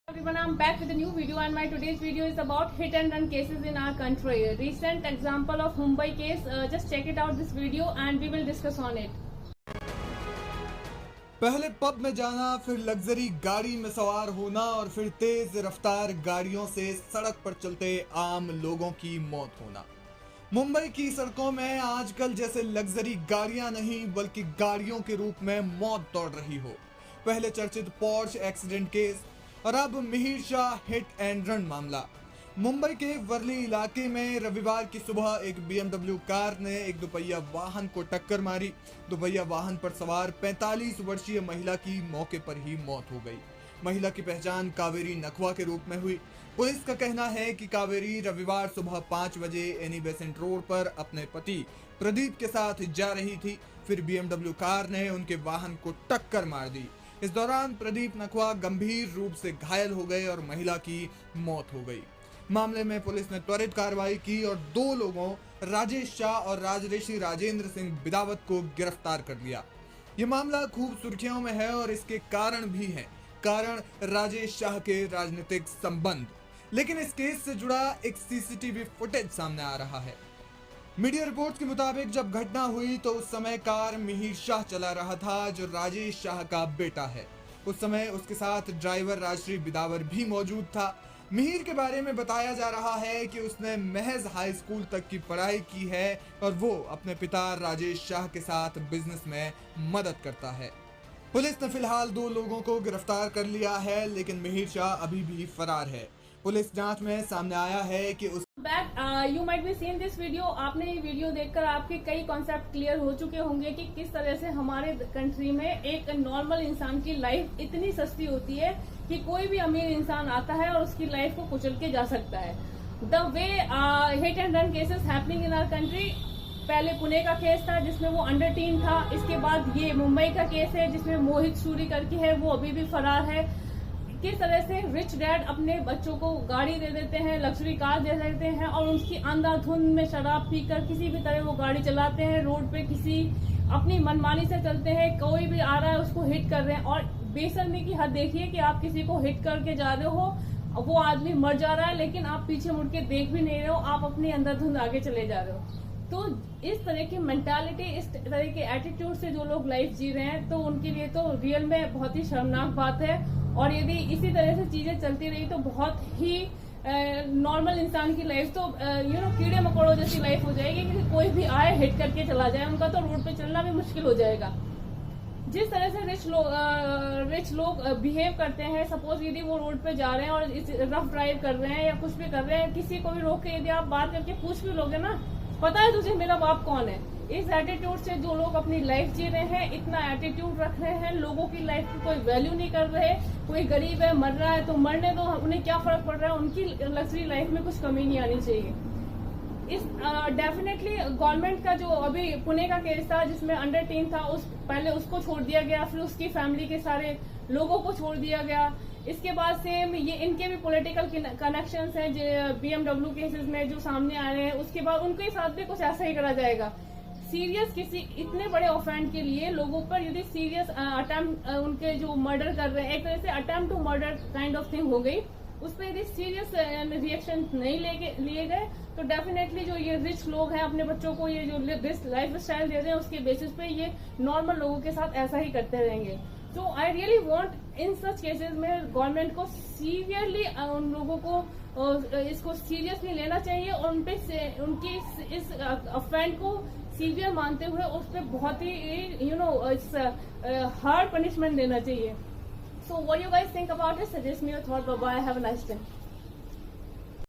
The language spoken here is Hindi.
Everyone, I'm back with a new video, and my today's video is about hit and run cases in our country. A recent example of Mumbai case. Just check it out this video and we will discuss on it. पहले पब में जाना, फिर लग्जरी गाड़ी में सवार होना और फिर तेज रफ्तार गाड़ियों से सड़क पर चलते आम लोगों की मौत होना। मुंबई की सड़कों में आजकल जैसे लग्जरी गाड़ियां नहीं बल्कि गाड़ियों के रूप में मौत दौड़ रही हो। पहले चर्चित पोर्श एक्सीडेंट केस और अब Mihir Shah hit and run मामला। मुंबई के वर्ली इलाके में रविवार की सुबह एक BMW कार ने एक दोपहिया वाहन को टक्कर मारी। दोपहिया वाहन पर सवार 45 वर्षीय महिला की मौके पर ही मौत हो गई। महिला की पहचान कावेरी नखवा के रूप में हुई। पुलिस का कहना है कि कावेरी रविवार सुबह 5 बजे एनी बेसेंट रोड पर अपने पति प्रदीप के साथ जा रही थी। फिर BMW कार ने उनके वाहन को टक्कर मार दी। इस दौरान प्रदीप नखवा गंभीर रूप से घायल हो गए और महिला की मौत हो गई। मामले में पुलिस ने त्वरित कार्रवाई की और 2 लोगों राजेश शाह और राजऋषि राजेंद्र सिंह बिदावत को गिरफ्तार कर लिया। ये मामला खूब सुर्खियों में है और इसके कारण भी हैं। कारण राजेश शाह के राजनीतिक संबंध। लेकिन इस केस से जुड़ा एक CCTV फुटेज सामने आ रहा है। मीडिया रिपोर्ट्स के मुताबिक जब घटना हुई तो उस समय कार मिहिर शाह चला रहा था, जो राजेश शाह का बेटा है। उस समय उसके साथ ड्राइवर राजश्री बिदावर भी मौजूद था। मिहिर के बारे में बताया जा रहा है कि उसने महज हाई स्कूल तक की पढ़ाई की है और वो अपने पिता राजेश शाह के साथ बिजनेस में मदद करता है। पुलिस ने फिलहाल 2 लोगों को गिरफ्तार कर लिया है, लेकिन मिहिर शाह अभी भी फरार है। पुलिस जांच में सामने आया है कि उस you might be seen this video. आपने ये वीडियो देखकर आपके कई कॉन्सेप्ट क्लियर हो चुके होंगे कि किस तरह से हमारे कंट्री में एक नॉर्मल इंसान की लाइफ इतनी सस्ती होती है कि कोई भी अमीर इंसान आता है और उसकी लाइफ को कुचल के जा सकता है। The way hit and run cases happening in our country, पहले पुणे का केस था जिसमें वो अंडर 10 था। इसके बाद ये मुंबई का केस है जिसमें मोहित सूरी करके है, वो अभी भी फरार है। किस तरह से रिच डैड अपने बच्चों को गाड़ी दे देते हैं, लग्जरी कार दे देते हैं और उसकी अंधाधुंध में शराब पीकर किसी भी तरह वो गाड़ी चलाते हैं, रोड पे किसी अपनी मनमानी से चलते हैं। कोई भी आ रहा है उसको हिट कर रहे हैं और बेशर्मी की हद देखिए कि आप किसी को हिट करके जा रहे हो, वो आदमी मर जा रहा है लेकिन आप पीछे मुड़ के देख भी नहीं रहे हो, आप अपनी अंधाधुंध आगे चले जा रहे हो। तो इस तरह की मेंटालिटी, इस तरह के एटीट्यूड से जो लोग लाइफ जी रहे हैं तो उनके लिए तो रियल में बहुत ही शर्मनाक बात है। और यदि इसी तरह से चीजें चलती रही तो बहुत ही नॉर्मल इंसान की लाइफ तो कीड़े मकोड़ों जैसी लाइफ हो जाएगी कि कोई भी आए हिट करके चला जाए, उनका तो रोड पे चलना भी मुश्किल हो जाएगा। जिस तरह से रिच लोग बिहेव करते हैं, सपोज यदि वो रोड पे जा रहे हैं और रफ ड्राइव कर रहे हैं या कुछ भी कर रहे हैं, किसी को भी रोक के यदि आप बात करके पूछ भी लोगे ना, पता है तुझे मेरा बाप कौन है, इस एटीट्यूड से जो लोग अपनी लाइफ जी रहे हैं, इतना एटीट्यूड रख रहे हैं, लोगों की लाइफ की कोई वैल्यू नहीं कर रहे। कोई गरीब है, मर रहा है तो मरने दो, उन्हें क्या फर्क पड़ रहा है, उनकी लग्जरी लाइफ में कुछ कमी नहीं आनी चाहिए। इस डेफिनेटली गवर्नमेंट का जो अभी पुणे का केस था जिसमें अंडर 10 था, पहले उसको छोड़ दिया गया, फिर उसकी फैमिली के सारे लोगों को छोड़ दिया गया। इसके बाद सेम ये इनके भी पॉलिटिकल कनेक्शंस हैं BMW केसेस में जो सामने आ रहे हैं, उसके बाद उनके साथ भी कुछ ऐसा ही करा जाएगा। सीरियस किसी इतने बड़े ऑफेंड के लिए लोगों पर यदि सीरियस अटेम्प्ट, उनके जो मर्डर कर रहे हैं, एक तरह से attempt to murder kind of thing हो गई, उस पर यदि सीरियस रिएक्शन नहीं लिए गए तो डेफिनेटली जो ये रिच लोग हैं अपने बच्चों को ये जो लाइफ स्टाइल दे रहे हैं उसके बेसिस पे ये नॉर्मल लोगों के साथ ऐसा ही करते रहेंगे। तो I really want in such cases में गवर्नमेंट को सीवियरली उन लोगों को इसको सीरियसली लेना चाहिए और उनकी इस ऑफेंड को सीवियर मानते हुए उस पर बहुत ही हार्ड पनिशमेंट देना चाहिए। So what do you guys think about this? Suggest me your thought. Bye bye. Have a nice day.